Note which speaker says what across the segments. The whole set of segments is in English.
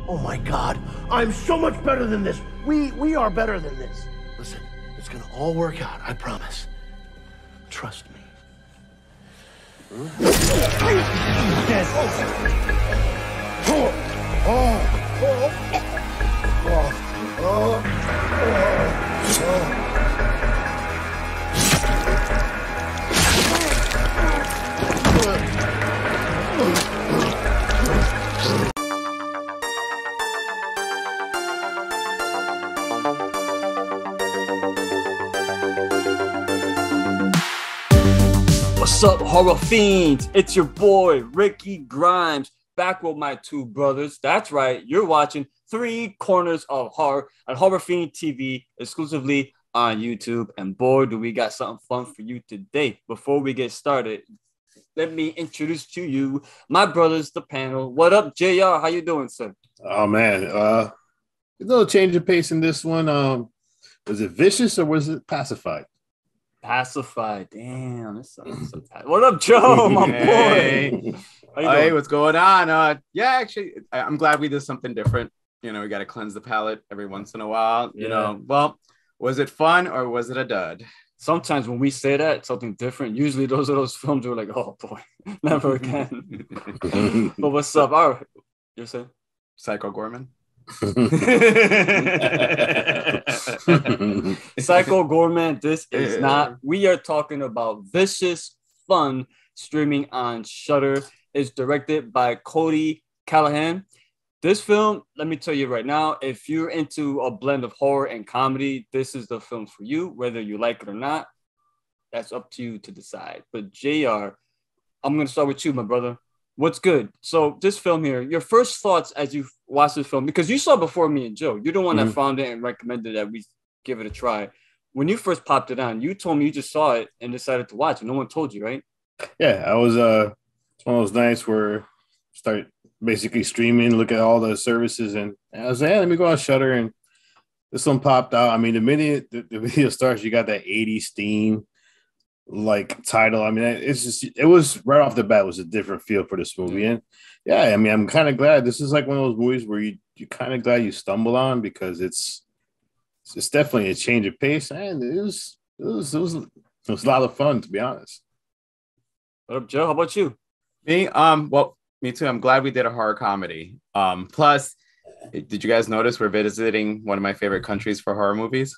Speaker 1: Oh my God, I'm so much better than this. We are better than this. Listen, it's gonna all work out, I promise. Trust me.
Speaker 2: What's up, horror fiends? It's your boy, Ricky Grimes, back with my two brothers. That's right, you're watching Three Corners of Horror on Horror Fiend TV, exclusively on YouTube. And boy, do we got something fun for you today. Before we get started, let me introduce to you my brothers, the panel. What up, JR? How you doing, sir?
Speaker 3: Oh, man. A little change of pace in this one. Was it vicious or was it pacified?
Speaker 2: Pacified. Damn. This sounds so what up, Joe, my boy?
Speaker 4: Hey, what's going on? Yeah, actually, I'm glad we did something different. You know, we got to cleanse the palate every once in a while. You know, well, was it fun or was it a dud?
Speaker 2: Sometimes when we say that, something different, usually those are those films where we're like, oh boy, never again. But what's up? All right. You're saying?
Speaker 4: Psycho Gorman?
Speaker 2: Psycho Gorman, this is not. We are talking about Vicious Fun, streaming on Shudder. It's directed by Cody Callahan. This film, let me tell you right now, if you're into a blend of horror and comedy, this is the film for you. Whether you like it or not, that's up to you to decide. But JR, I'm going to start with you, my brother. What's good? So this film here, your first thoughts as you watch this film, because you saw before me and Joe. You're the one that found it and recommended that we give it a try. When you first popped it on, you told me you just saw it and decided to watch it. No one told you, right?
Speaker 3: Yeah, I was it's one of those nights where start basically streaming, look at all the services, and I was like, hey, let me go on Shudder, and this one popped out. I mean, the minute the video starts, you got that 80s theme like title. I mean, it's just, it was right off the bat was a different feel for this movie. And yeah, I mean, I'm kind of glad this is like one of those movies where you kind of glad you stumbled on, because it's definitely a change of pace, and it was a lot of fun, to be honest.
Speaker 2: What up, Joe? How about you?
Speaker 4: Me? Well, me too. I'm glad we did a horror comedy. Plus, did you guys notice we're visiting one of my favorite countries for horror movies?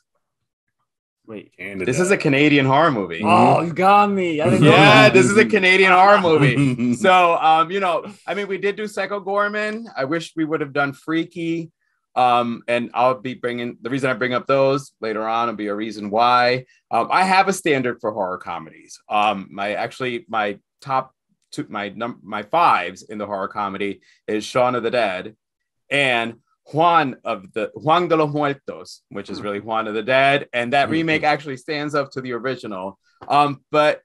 Speaker 2: Wait,
Speaker 3: Canada.
Speaker 4: This is a Canadian horror movie.
Speaker 2: Oh, you got me. I didn't know
Speaker 4: Yeah,
Speaker 2: that.
Speaker 4: this is a Canadian horror movie. So, you know, I mean, we did do Psycho Gorman. I wish we would have done Freaky. And I'll be bringing, the reason I bring up those later on will be a reason why. I have a standard for horror comedies. My top two, my fives in the horror comedy is Shaun of the Dead and Juan de los Muertos, which is really Juan of the Dead, and that remake actually stands up to the original. But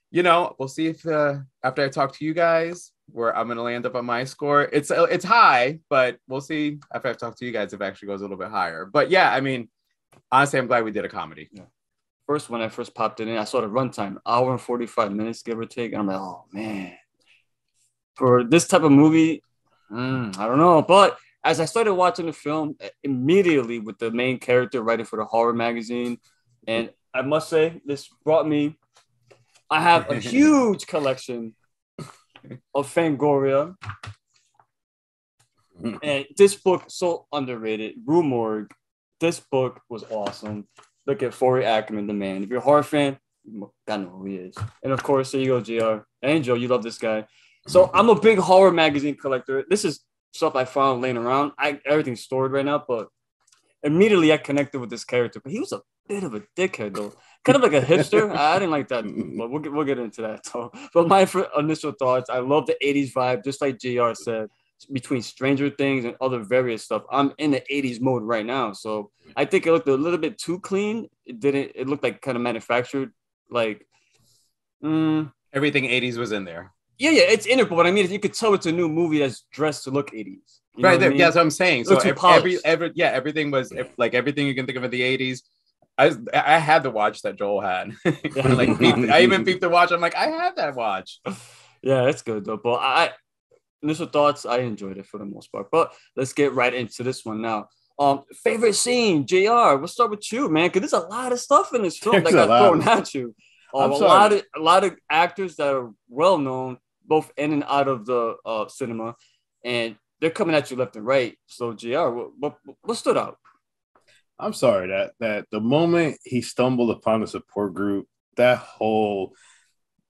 Speaker 4: you know, we'll see if after I talk to you guys, where I'm gonna land up on my score. It's high, but we'll see after I talk to you guys if it actually goes a little bit higher. But yeah, I mean, honestly, I'm glad we did a comedy.
Speaker 2: Yeah. First, when I first popped it in, I saw the runtime, hour and 45 minutes, give or take. And I'm like, oh man, for this type of movie, I don't know. But as I started watching the film, immediately with the main character writing for the horror magazine, and I must say, this brought me. I have a huge collection of Fangoria, and this book so underrated. Rue Morgue. This book was awesome. Look at Forey Ackerman, the man. If you're a horror fan, you gotta know who he is. And of course, there you go, JR. And Joe, you love this guy. So I'm a big horror magazine collector. This is stuff I found laying around. Everything's stored right now, but immediately I connected with this character. But he was a bit of a dickhead, though. Kind of like a hipster. I didn't like that, but we'll get into that. So, but my initial thoughts, I love the 80s vibe, just like JR said, between Stranger Things and other various stuff. I'm in the 80s mode right now. So I think it looked a little bit too clean. It looked like kind of manufactured. Like
Speaker 4: Everything 80s was in there.
Speaker 2: Yeah, it's in it, but what I mean is you could tell it's a new movie that's dressed to look 80s.
Speaker 4: Right there, yeah, that's what I'm saying. So everything was like everything you can think of in the 80s. I had the watch that Joel had. I even peeped the watch. I'm like, I had that watch.
Speaker 2: Yeah, it's good though. But initial thoughts, I enjoyed it for the most part. But let's get right into this one now. Favorite scene, JR. We'll start with you, man, because there's a lot of stuff in this film that got thrown at you. A lot of actors that are well known, both in and out of the cinema, and they're coming at you left and right. So, JR, what stood out?
Speaker 3: I'm sorry that the moment he stumbled upon the support group, that whole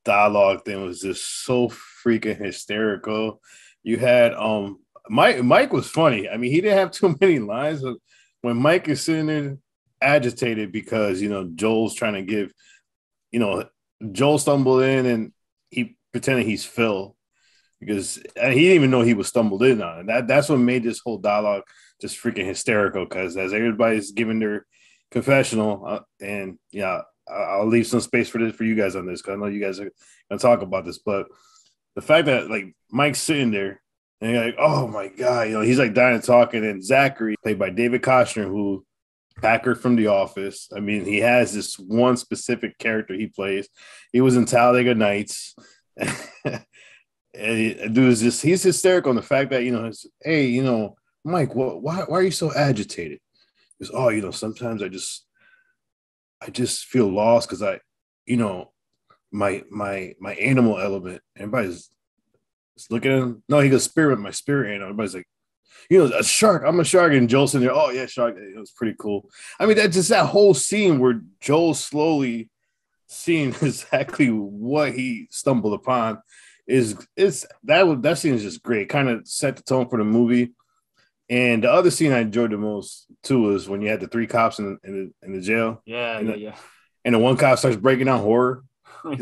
Speaker 3: dialogue thing was just so freaking hysterical. You had Mike was funny. I mean, he didn't have too many lines, but when Mike is sitting there agitated because Joel's trying to give, Joel stumbled in and he pretended he's Phil because he didn't even know he was stumbled in on it. That's what made this whole dialogue just freaking hysterical, because as everybody's giving their confessional, and I'll leave some space for you guys on this, because I know you guys are gonna talk about this, but the fact that like Mike's sitting there and you're like, oh my god, he's like dying to talk, and then Zachary, played by David Kochner, who Packer from The Office. I mean, he has this one specific character he plays. He was in Talladega Nights. And he's hysterical on the fact that hey, Mike, why are you so agitated? He goes, sometimes I just feel lost because my animal element. Everybody's looking at him. No, he goes, my spirit animal. Everybody's like, a shark. I'm a shark. And Joel's in there. Oh yeah, shark. It was pretty cool. I mean, that's just that whole scene where Joel's slowly seeing exactly what he stumbled upon. That scene is just great. Kind of set the tone for the movie. And the other scene I enjoyed the most too was when you had the 3 cops in the jail.
Speaker 2: Yeah.
Speaker 3: And the one cop starts breaking down horror.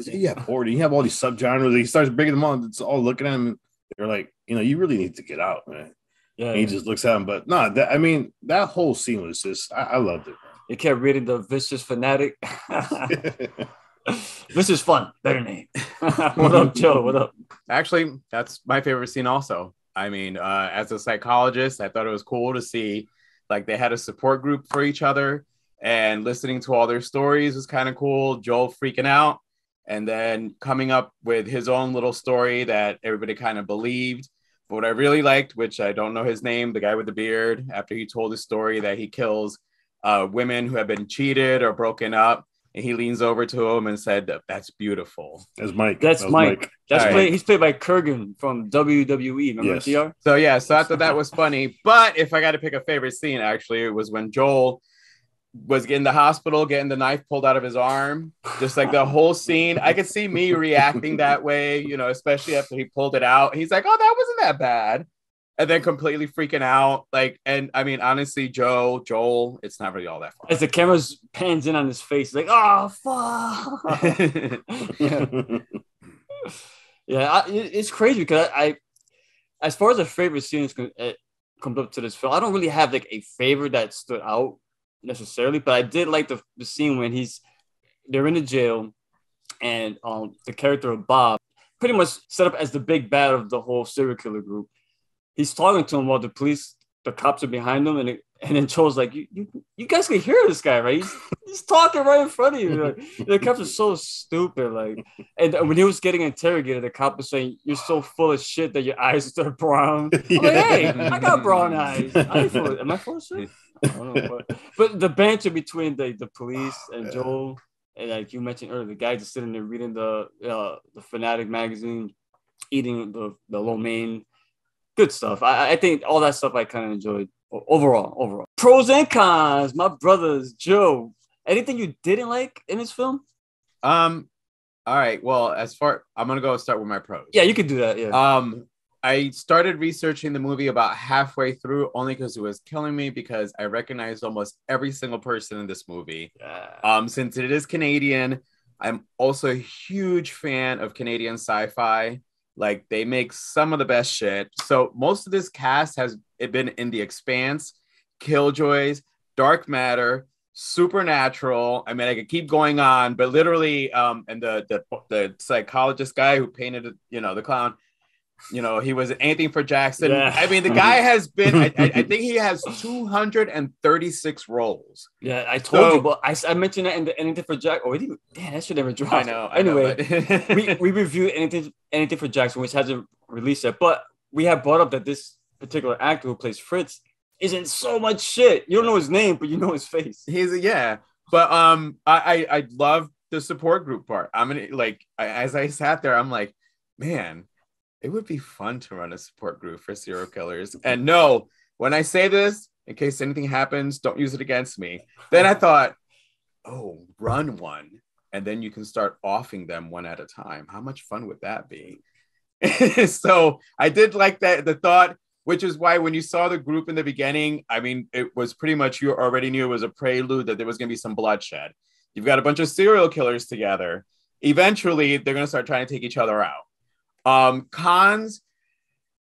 Speaker 3: Yeah, horror. You have all these subgenres. He starts breaking them on. It's all looking at him. And they're like, you really need to get out, man. Yeah. And he just looks at him. But no, that whole scene was just, I loved it.
Speaker 2: You kept reading the Vicious Fanatic. This is fun. Better name. What up, Joe? What up?
Speaker 4: Actually, that's my favorite scene also. I mean, as a psychologist, I thought it was cool to see like they had a support group for each other, and listening to all their stories was kind of cool. Joel freaking out and then coming up with his own little story that everybody kind of believed. But what I really liked, which I don't know his name, the guy with the beard, after he told his story that he kills women who have been cheated or broken up. And he leans over to him and said, "That's beautiful."
Speaker 3: That's Mike.
Speaker 2: That's Mike. He's played by Kurgan from WWE. Remember TR?
Speaker 4: So I thought that was funny. But if I got to pick a favorite scene, actually, it was when Joel was in the hospital, getting the knife pulled out of his arm. Just like the whole scene, I could see me reacting that way, especially after he pulled it out. He's like, "Oh, that wasn't that bad." And then completely freaking out. And I mean, honestly, Joel, it's not really all that fun.
Speaker 2: As the camera pans in on his face, like, oh, fuck. It's crazy because I, as far as a favorite scene comes up to this film, I don't really have like a favorite that stood out necessarily, but I did like the scene when they're in the jail, and the character of Bob, pretty much set up as the big bad of the whole serial killer group. He's talking to him while the cops are behind him, and then Joel's like, you guys can hear this guy, right? He's talking right in front of you. Like, the cops are so stupid. Like, and when he was getting interrogated, the cop was saying, "You're so full of shit that your eyes are brown." I'm like, hey, I got brown eyes. Am I full of shit? I don't know. But the banter between the police and Joel, and like you mentioned earlier, the guy just sitting there reading the Fanatic magazine, eating the lo mein. Good stuff. I think all that stuff I kind of enjoyed overall. Pros and cons, my brothers. Joe, anything you didn't like in this film?
Speaker 4: All right. Well, I'm gonna start with my pros.
Speaker 2: Yeah, you could do that. Yeah.
Speaker 4: I started researching the movie about halfway through, only because it was killing me, because I recognized almost every single person in this movie. Yeah. Since it is Canadian, I'm also a huge fan of Canadian sci-fi. Like, they make some of the best shit. So most of this cast has been in The Expanse, Killjoys, Dark Matter, Supernatural. I mean, I could keep going on, but literally, and the psychologist guy who painted, the clown, he was anything for Jackson. Yeah. I mean, the guy has been, I think he has 236 roles.
Speaker 2: Yeah, I told you, but I mentioned that in the Anything for Jack. Oh, damn, that should never drop.
Speaker 4: I know.
Speaker 2: Anyway, we reviewed Anything for Jackson, which hasn't released yet. But we have brought up that this particular actor who plays Fritz is in so much shit. You don't know his name, but you know his face.
Speaker 4: But I love the support group part. As I sat there, I'm like, man, it would be fun to run a support group for serial killers. And no, when I say this, in case anything happens, don't use it against me. Then I thought, oh, run one. And then you can start offing them one at a time. How much fun would that be? So I did like that, the thought, which is why when you saw the group in the beginning, I mean, it was pretty much, you already knew it was a prelude that there was going to be some bloodshed. You've got a bunch of serial killers together. Eventually, they're going to start trying to take each other out. Cons,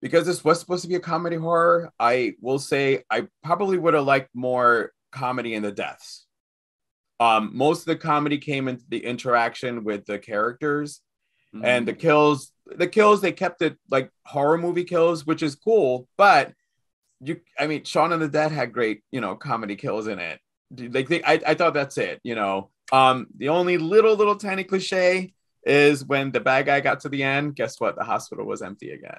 Speaker 4: because this was supposed to be a comedy horror, I will say I probably would have liked more comedy in the deaths. Most of the comedy came into the interaction with the characters, and the kills, they kept it like horror movie kills, which is cool. But Shaun of the Dead had great, comedy kills in it. I thought that's it. The only little tiny cliche is when the bad guy got to the end. Guess what? The hospital was empty again.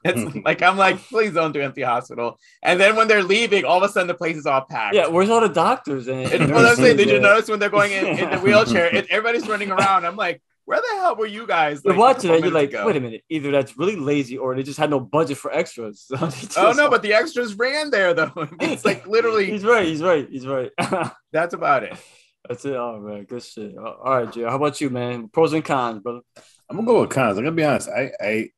Speaker 4: It's like, I'm like, please don't do empty hospital. And then when they're leaving, all of a sudden the place is all packed.
Speaker 2: Yeah, where's all the doctors?
Speaker 4: Did you notice when they're going in the wheelchair? Everybody's running around. I'm like, where the hell were you guys?
Speaker 2: You're watching that, you're like, wait a minute. Either that's really lazy or they just had no budget for extras.
Speaker 4: Oh no, but the extras ran there though. It's like literally.
Speaker 2: He's right.
Speaker 4: That's about it.
Speaker 2: That's it. Oh man, good shit. All right, Jay. How about you, man? Pros and cons, brother.
Speaker 3: I'm gonna go with cons. I'm gonna be honest. I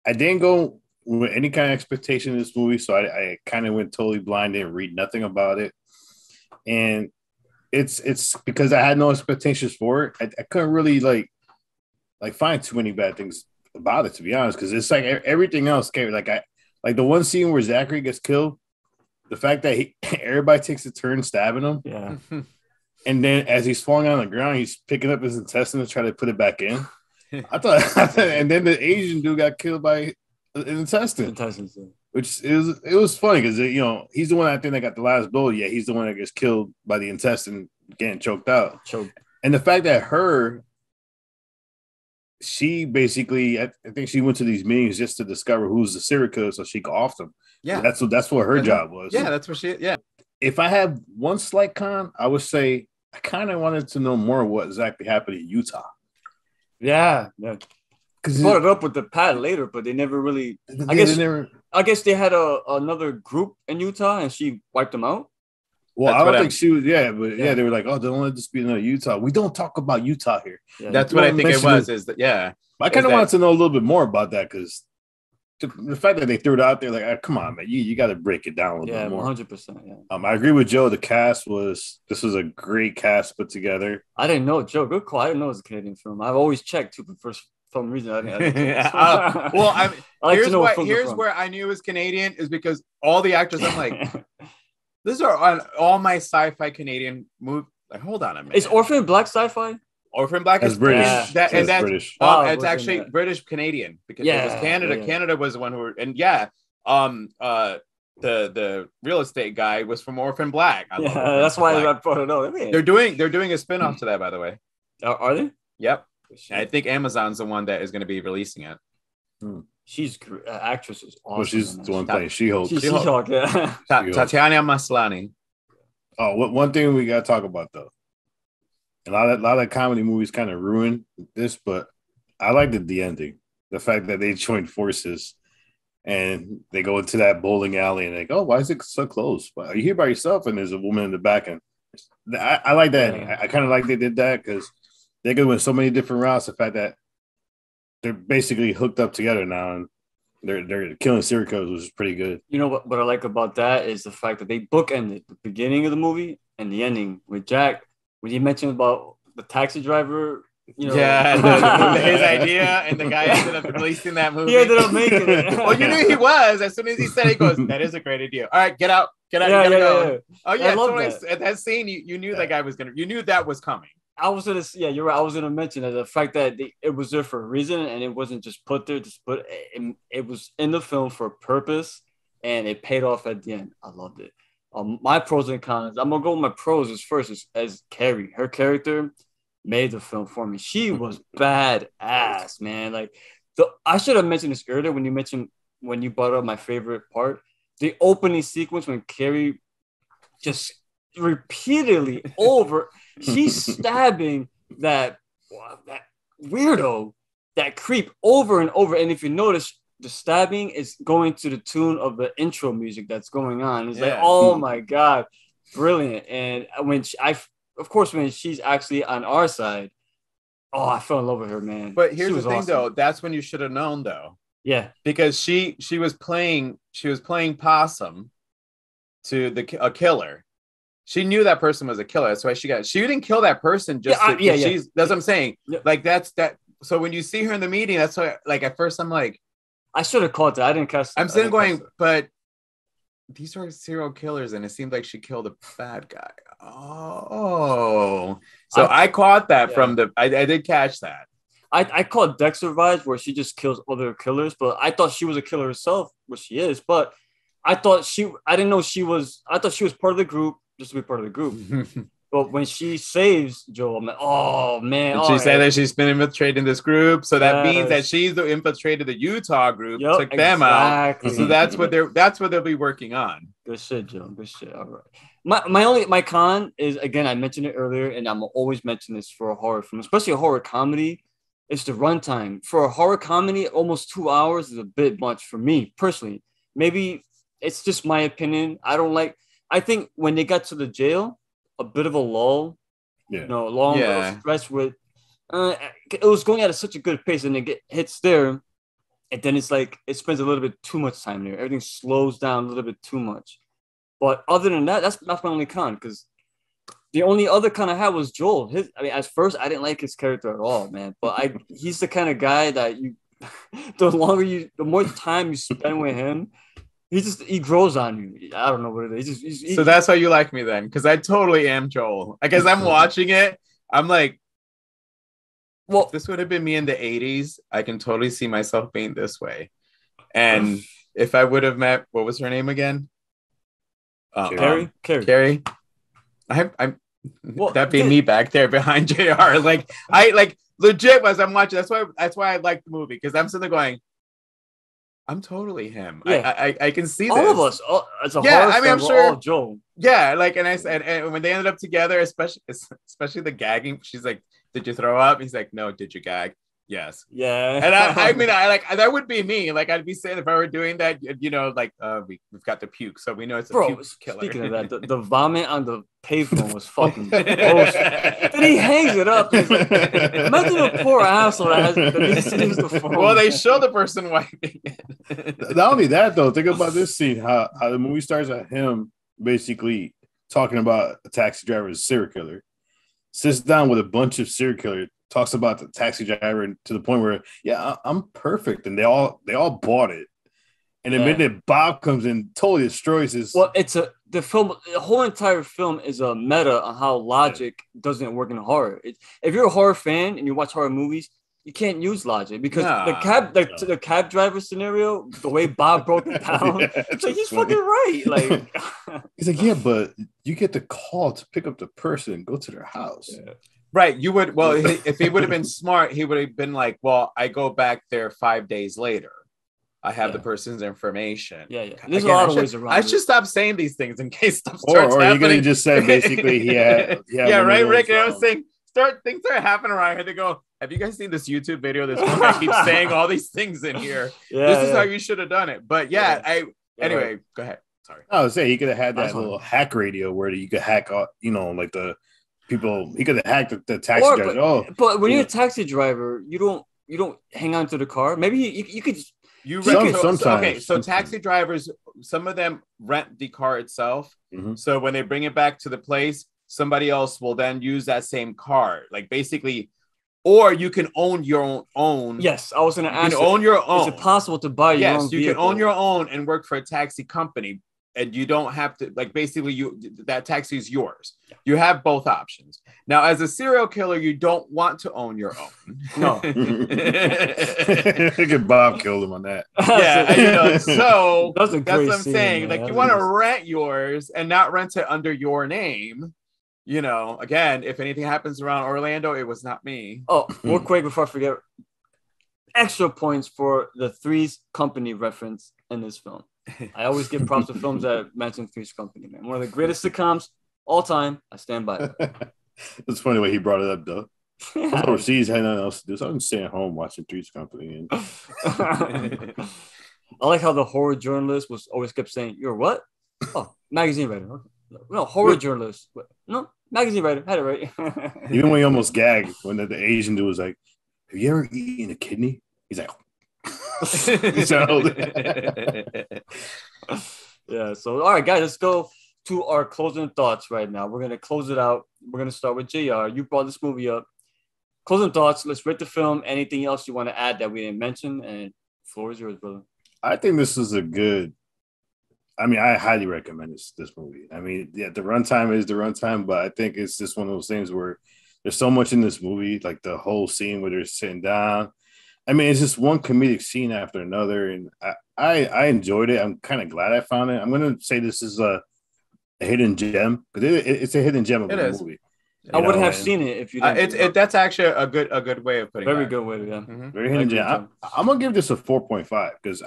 Speaker 3: didn't go with any kind of expectation in this movie, so I kind of went totally blind, didn't read nothing about it, and it's because I had no expectations for it. I couldn't really like find too many bad things about it, to be honest, because it's like everything else came like the one scene where Zachary gets killed, the fact that everybody takes a turn stabbing him,
Speaker 2: yeah.
Speaker 3: And then as he's falling on the ground, he's picking up his intestine to try to put it back in. I thought, and then the Asian dude got killed by an intestine. Which it was funny because he's the one I think that got the last blow. Yeah, he's the one that gets killed by the intestine getting choked out. And the fact that she basically, I think she went to these meetings just to discover who's the serial killer so she could off them.
Speaker 4: Yeah,
Speaker 3: that's what her job was.
Speaker 4: Yeah, that's what she. Yeah.
Speaker 3: If I had one slight con, I would say I kind of wanted to know more what exactly happened in Utah.
Speaker 2: Yeah. Because brought it up with the pad later, but they never really. I guess they had another group in Utah, and she wiped them out.
Speaker 3: Well, I don't think she was. Yeah, but they were like, "Oh, don't let this be another Utah. We don't talk about Utah here."
Speaker 4: Yeah, that's what I think it was. Is that
Speaker 3: I kind of wanted to know a little bit more about that because the fact that they threw it out there, like, come on, man, you got to break it down a little bit more.
Speaker 2: 100%. Yeah.
Speaker 3: I agree with Joe. The cast was a great cast put together.
Speaker 2: I didn't know, Joe. Good call. I didn't know it was a Canadian film. I've always checked too, but for some reason I didn't.
Speaker 4: Here's where I knew it was Canadian is because all the actors. I'm like, these are on all my sci-fi Canadian movies. Like, hold on a minute.
Speaker 2: Is Orphan Black sci-fi?
Speaker 4: Orphan Black is
Speaker 3: British.
Speaker 4: That's
Speaker 3: British.
Speaker 4: It's actually British Canadian because it was Canada. Yeah. Canada was the one the real estate guy was from Orphan Black.
Speaker 2: That's why I brought it up.
Speaker 4: They're doing a spin-off to that, by the way.
Speaker 2: Are they?
Speaker 4: Yep. I think Amazon's the one that is going to be releasing it.
Speaker 2: She's actress is awesome.
Speaker 3: Well, she's the one playing She-Hulk.
Speaker 2: She-Hulk, yeah.
Speaker 4: Tatiana Maslany.
Speaker 3: Oh, one thing we got to talk about though. A lot of comedy movies kind of ruin this, but I liked the ending. The fact that they joined forces and they go into that bowling alley and they go, oh, why is it so close? Well, are you here by yourself? And there's a woman in the back. And I like that ending. I kind of like they did that because they could win so many different routes. The fact that they're basically hooked up together now and they're killing serial killers, which is pretty good.
Speaker 2: You know what I like about that is the fact that they bookended the beginning of the movie and the ending with Jack. When you mentioned about the taxi driver, his
Speaker 4: idea, and the guy ended up releasing that movie.
Speaker 2: He ended up making it.
Speaker 4: Well, you knew he was. As soon as he said it, he goes, that is a great idea. All right, get out. Go. Oh, yeah. That scene, you knew that guy was you knew that was coming.
Speaker 2: I was going to, you're right. I was going to mention that the fact that it was there for a reason and it wasn't just put there, it was in the film for a purpose and it paid off at the end. I loved it. My pros and cons. I'm gonna go with my pros first as Carrie. Her character made the film for me. She was badass, man. Like I should have mentioned this earlier when you brought up my favorite part, the opening sequence when Carrie just repeatedly she's stabbing that weirdo, that creep over and over. And if you notice, the stabbing is going to the tune of the intro music that's going on. It's like, oh my God, brilliant. And when when she's actually on our side, oh, I fell in love with her, man.
Speaker 4: But here's the thing,
Speaker 2: awesome.
Speaker 4: though. That's when you should have known, though.
Speaker 2: Yeah,
Speaker 4: because she was playing possum to a killer. She knew that person was a killer. That's why she didn't kill that person just that's what I'm saying. Yeah. Like that's that. So when you see her in the meeting, that's why. Like at first, I'm like,
Speaker 2: I should have caught that. I didn't catch.
Speaker 4: I'm sitting going, but these are serial killers, and it seemed like she killed a bad guy. Oh, so I caught that from I did catch that.
Speaker 2: I caught Dexter vibes where she just kills other killers, but I thought she was a killer herself, which she is. But I thought I didn't know she was. I thought she was part of the group, just to be part of the group. But when she saves Joel, I'm like, oh man!
Speaker 4: Did she say that she's been infiltrated in this group? So that means that she's the infiltrated the Utah group, took them out. So that's what they'll be working on.
Speaker 2: Good shit, Joe. Good shit. All right. My con is, again, I mentioned it earlier, and I'm always mention this for a horror film, especially a horror comedy. It's the runtime. For a horror comedy, almost 2 hours is a bit much for me personally. Maybe it's just my opinion. I think when they got to the jail, a bit of a lull, long stretch with it was going at such a good pace, and it hits there, and then it's like it spends a little bit too much time there. Everything slows down a little bit too much. But other than that, that's my only con, because the only other con I had was Joel. At first I didn't like his character at all, man. But he's the kind of guy that the more time you spend with him, he grows on you. I don't know what it is.
Speaker 4: So that's how you like me then, because I totally am Joel. Because I'm watching it, I'm like, well, if this would have been me in the 80s, I can totally see myself being this way. And if I would have met, what was her name again? Carrie. That'd be me back there behind JR. Like I legit as I'm watching. That's why I like the movie, because I'm sitting there going, I'm totally him. Yeah. I can see
Speaker 2: all
Speaker 4: this.
Speaker 2: of us. As a horror fan,
Speaker 4: I'm sure.
Speaker 2: All Joel.
Speaker 4: Yeah, like, and I said, and when they ended up together, especially the gagging, she's like, "Did you throw up?" He's like, "No." "Did you gag?" "Yes."
Speaker 2: Yeah.
Speaker 4: And I mean, that would be me. Like, I'd be saying, if I were doing that, we've got the puke, so we know it's a puke killer.
Speaker 2: Speaking of that, the vomit on the pavement was fucking bullshit. Then he hangs it up. Imagine a poor asshole that needs to use the phone.
Speaker 4: Well, they show the person wiping it.
Speaker 3: Not only that, though, think about this scene, how the movie starts at him basically talking about a taxi driver as a serial killer, sits down with a bunch of serial killers, talks about the taxi driver to the point where, I'm perfect, and they all bought it. And the minute Bob comes in, totally destroys his.
Speaker 2: Well, the whole entire film is a meta on how logic doesn't work in horror. If you're a horror fan and you watch horror movies, you can't use logic, because the cab driver scenario, the way Bob broke it down, it's like, he's fucking right. Like,
Speaker 3: he's like, yeah, but you get the call to pick up the person and go to their house.
Speaker 4: Yeah. Right. You would. Well, if he would have been smart, he would have been like, well, I go back there 5 days later. I have the person's information.
Speaker 2: Yeah. There's a lot of ways around it.
Speaker 4: I should stop saying these things in case stuff starts happening.
Speaker 3: Or you could have just said basically he had
Speaker 4: right, Rick. And I was saying, things start happening around here. They go, have you guys seen this YouTube video? This one guy keeps saying all these things in here. This is how you should have done it. But anyway, go ahead. Sorry.
Speaker 3: I would say he could have had that little hack radio where you could hack, like the people. He could have hacked the taxi driver.
Speaker 2: But when you're a taxi driver, you don't hang on to the car. Maybe you could.
Speaker 3: Sometimes.
Speaker 4: So taxi drivers, some of them rent the car itself. Mm-hmm. So when they bring it back to the place, somebody else will then use that same car. Like, basically, or you can own your own.
Speaker 2: Yes, I was going to ask.
Speaker 4: You can own your own.
Speaker 2: Is it possible to buy your own vehicle?
Speaker 4: Yes, you can own your own and work for a taxi company. And you don't have to, like, basically that taxi is yours. Yeah. You have both options. Now, as a serial killer, you don't want to own your own.
Speaker 2: No.
Speaker 3: Bob killed him on that.
Speaker 4: So that's what I'm saying. Man. Like, you want to rent yours and not rent it under your name. Again, if anything happens around Orlando, it was not me.
Speaker 2: Oh, real quick before I forget. extra points for the Three's Company reference in this film. I always give props to films that mention Three's Company, man. One of the greatest sitcoms all time. I stand by it.
Speaker 3: It's funny when he brought it up, though. I was
Speaker 2: Yeah.
Speaker 3: overseas, had nothing else to do, so I'm staying home watching Three's Company. And
Speaker 2: I like how the horror journalist was always kept saying, "You're what? Oh, magazine writer. Okay. No, horror journalist. What? No, magazine writer. Had it right."
Speaker 3: even when he almost gagged, when the Asian dude was like, "Have you ever eaten a kidney?" He's like,
Speaker 2: Yeah. So, all right, guys, let's go to our closing thoughts right now. We're gonna close it out. We're gonna start with JR. You brought this movie up. Closing thoughts. Let's rate the film. Anything else you want to add that we didn't mention? And floor is yours, brother.
Speaker 3: I think this is a good. I mean, I highly recommend this movie. I mean, yeah, the runtime is the runtime, but I think it's just one of those things where there's so much in this movie, like the whole scene where they're sitting down. I mean, it's just one comedic scene after another, and I enjoyed it. I'm kind of glad I found it. I'm gonna say this is a hidden gem because it's a hidden gem of a movie.
Speaker 2: I wouldn't have seen it if you didn't.
Speaker 4: That's actually a good way of putting it.
Speaker 2: Very good way to
Speaker 3: Very hidden gem. I'm gonna give this a 4.5 because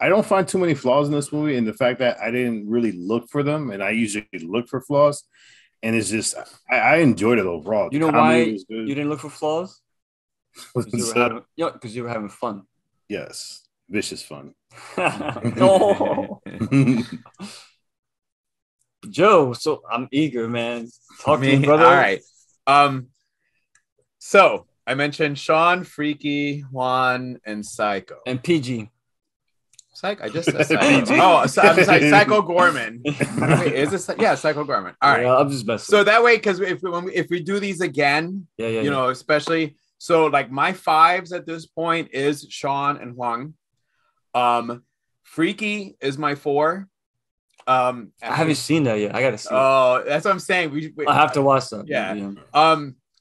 Speaker 3: I don't find too many flaws in this movie, and the fact that I didn't really look for them, and I usually look for flaws, and it's just I enjoyed it overall.
Speaker 2: You know why you didn't look for flaws? Because you were having fun.
Speaker 3: Yes, vicious fun.
Speaker 2: No. Joe, so I'm eager, man. Talk to me, brother.
Speaker 4: All right. So I mentioned Sean, Freaky, Juan, and Psycho.
Speaker 2: And PG.
Speaker 4: I just said Psycho. I'm sorry, Psycho Gorman. Wait, is this? Yeah, Psycho Gorman. All right.
Speaker 2: Yeah, I'm just messing.
Speaker 4: So that way, because if we do these again, you know, especially so like my fives at this point is Sean and Juan. Freaky is my 4.
Speaker 2: I haven't seen that yet. I gotta see.
Speaker 4: Oh, that's what I'm saying.
Speaker 2: I have to watch that.
Speaker 4: Yeah.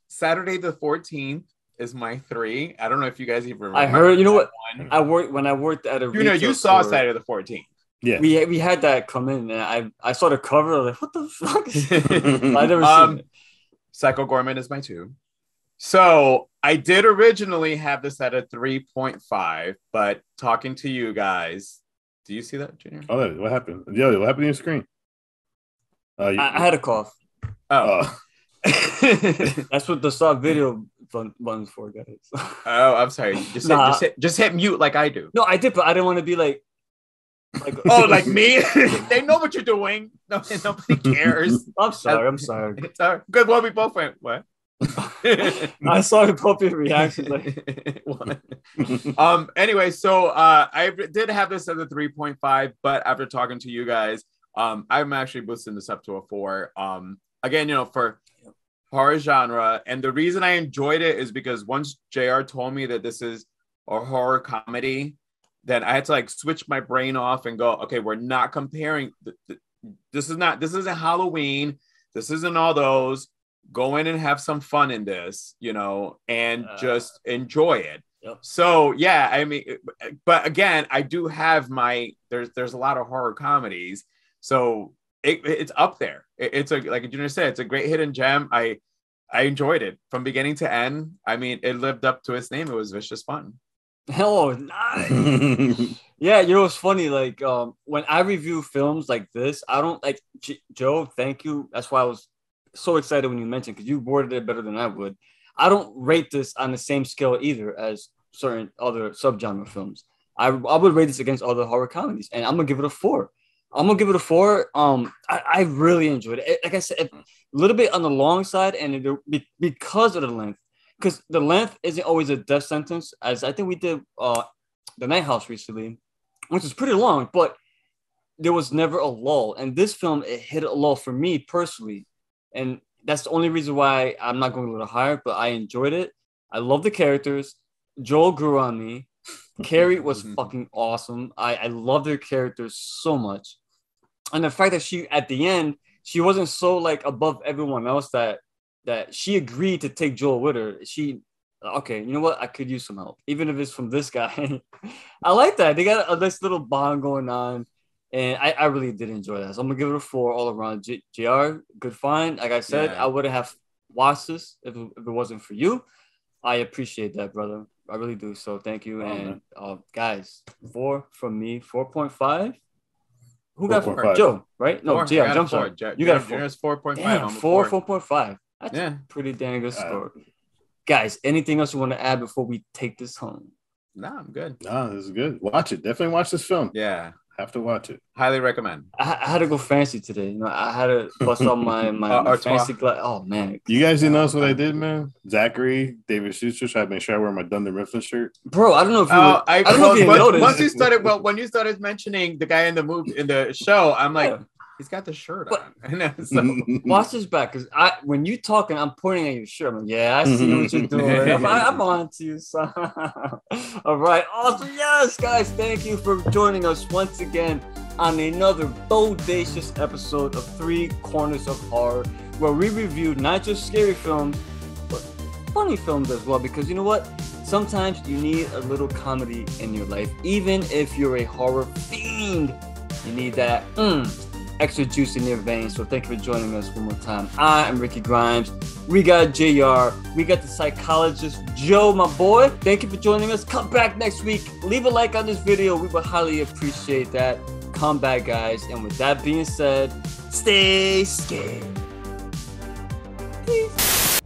Speaker 4: Saturday the 14th is my 3. I don't know if you guys even remember.
Speaker 2: I heard. You know what? I worked at a.
Speaker 4: You saw
Speaker 2: store.
Speaker 4: Saturday the 14th.
Speaker 3: Yeah.
Speaker 2: We had that come in, and I saw the cover. I was like, what the fuck? I never seen it.
Speaker 4: Psycho Gorman is my 2. So I did originally have this at a 3.5, but talking to you guys. Do you see that, Junior?
Speaker 3: Oh, what happened? Yeah, what happened on your screen?
Speaker 2: I had a cough.
Speaker 4: Oh.
Speaker 2: That's what the stop video button's for, guys.
Speaker 4: Oh, I'm sorry. Just hit mute like I do.
Speaker 2: No, I did, but I didn't want to be like
Speaker 4: oh, like me? They know what you're doing. Nobody cares.
Speaker 2: I'm sorry.
Speaker 4: It's all right. Good. Well, we both went, what?
Speaker 2: I saw appropriate reactions.
Speaker 4: Anyway, so I did have this as a 3.5, but after talking to you guys, I'm actually boosting this up to a 4. Again, you know, for horror genre, and the reason I enjoyed it is because once JR told me that this is a horror comedy, then I had to like switch my brain off and go, okay, we're not comparing. This isn't Halloween. This isn't all those. Go in and have some fun in this, you know, and just enjoy it.
Speaker 2: Yep.
Speaker 4: So yeah, I mean, but again, I do have there's a lot of horror comedies, so it's up there. It's like Junior said, it's a great hidden gem. I enjoyed it from beginning to end. I mean, it lived up to its name. It was vicious fun.
Speaker 2: Oh, nice. Yeah, you know, it's funny. Like when I review films like this, I don't like Joe. Thank you. That's why I was so excited when you mentioned, because you worded it better than I would. I don't rate this on the same scale either as certain other subgenre films. I would rate this against other horror comedies, and I'm gonna give it a 4. I really enjoyed it. Like I said, a little bit on the long side, and because of the length, because the length isn't always a death sentence. As I think we did the Night House recently, which is pretty long, but there was never a lull. And this film, it hit a lull for me personally. And that's the only reason why I'm not going a little higher, but I enjoyed it. I love the characters. Joel grew on me. Carrie was fucking awesome. I love their characters so much. And the fact that she, at the end, she wasn't so like above everyone else that she agreed to take Joel with her. Okay, you know what? I could use some help, even if it's from this guy. I like that. They got a nice little bond going on. And I really did enjoy that. So I'm going to give it a 4 all around. JR, good find. Like I said, I wouldn't have watched this if it wasn't for you. I appreciate that, brother. I really do. So thank you.
Speaker 3: Oh,
Speaker 2: And guys, 4 from me, 4.5. Who got 4?
Speaker 3: 4.5.
Speaker 2: Joe, right? No,
Speaker 4: Four.
Speaker 2: JR,
Speaker 4: I got a
Speaker 2: I'm
Speaker 4: four.
Speaker 2: sorry. You got a 4.
Speaker 4: Junior's 4.5.
Speaker 2: Damn,
Speaker 4: I'm a
Speaker 2: 4.5. That's
Speaker 4: Yeah.
Speaker 2: a pretty dang good score. Guys, anything else you want to add before we take this home?
Speaker 4: Nah, I'm good.
Speaker 3: No, this is good. Watch it. Definitely watch this film.
Speaker 4: Yeah.
Speaker 3: Have to watch it.
Speaker 4: Highly recommend.
Speaker 2: I had to go fancy today. You know, I had to bust out my fancy glass. Oh man,
Speaker 3: You guys didn't notice what I did, man? Zachary, David Schuster, tried to make sure I wear my Dunder Mifflin shirt.
Speaker 2: bro. I don't know if you. I don't know if you noticed.
Speaker 4: When you started mentioning the guy in the movie in the show, I'm like, he's got the shirt on. So,
Speaker 2: watch this back, because when you talking, I'm pointing at your shirt. I'm like, yeah, I see what you're doing. I'm on to you, son. All right, awesome. Yes, guys, thank you for joining us once again on another bodacious episode of 3 Corners of Horror, where we reviewed not just scary films, but funny films as well. Because you know what? Sometimes you need a little comedy in your life, even if you're a horror fiend. You need that extra juice in your veins. So thank you for joining us one more time. I am Ricky Grimes. We got JR. We got the psychologist Joe, my boy. Thank you for joining us. Come back next week. Leave a like on this video. We would highly appreciate that. Come back, guys. And with that being said, stay scared. Peace.